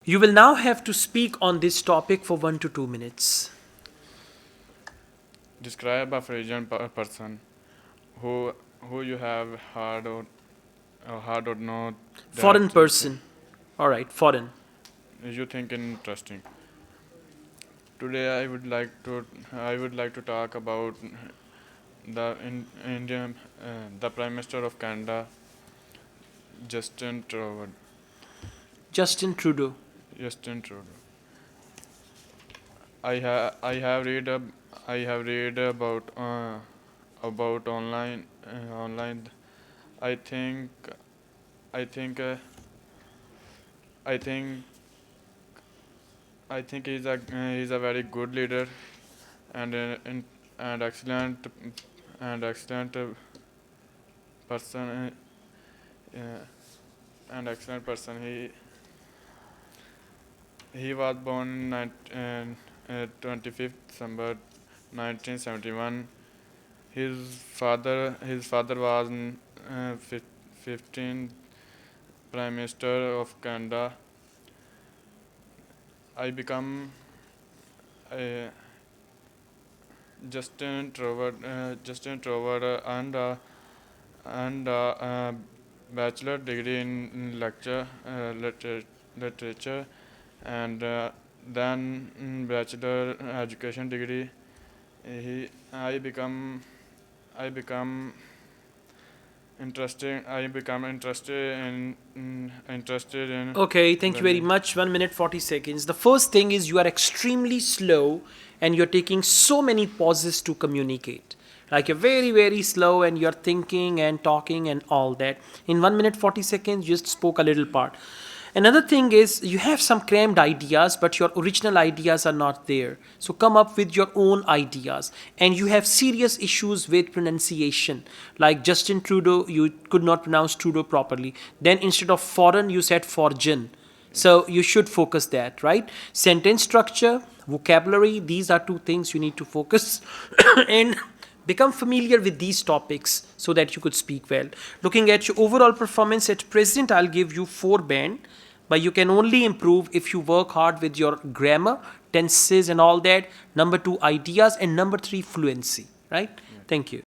You will now have to speak on this topic for 1 to 2 minutes. Describe a Frisian person who you have heard or know that Foreign person. All right, foreign. you think interesting. Today I would like to talk about Indian the Prime Minister of Canada, Justin Trudeau. Justin Trudeau. Justin Trudeau. I have read about online. I think I think uh, I think I think he's a very good leader and and excellent and excellent person and excellent person. He was born in 25th December 1971. His father was 15th Prime Minister of Canada. I become uh, Justin Trevor and bachelor degree in literature and then bachelor education degree. He I become interested in Okay, thank you very learning. much. 1 minute 40 seconds. The first thing is you are extremely slow and you're taking so many pauses to communicate. Like you're very, very slow and you're thinking and talking and all that. In 1 minute 40 seconds, you just spoke a little part. Another thing is you have some crammed ideas, but your original ideas are not there. So come up with your own ideas. And you have serious issues with pronunciation. Like Justin Trudeau, you could not pronounce Trudeau properly. Then instead of foreign, you said forgin. So you should focus that, right? Sentence structure, vocabulary, these are two things you need to focus and become familiar with these topics so that you could speak well. Looking at your overall performance at present, I'll give you 4 band, but you can only improve if you work hard with your grammar, tenses and all that. Number 2, ideas, and number 3, fluency, right? Yeah. Thank you.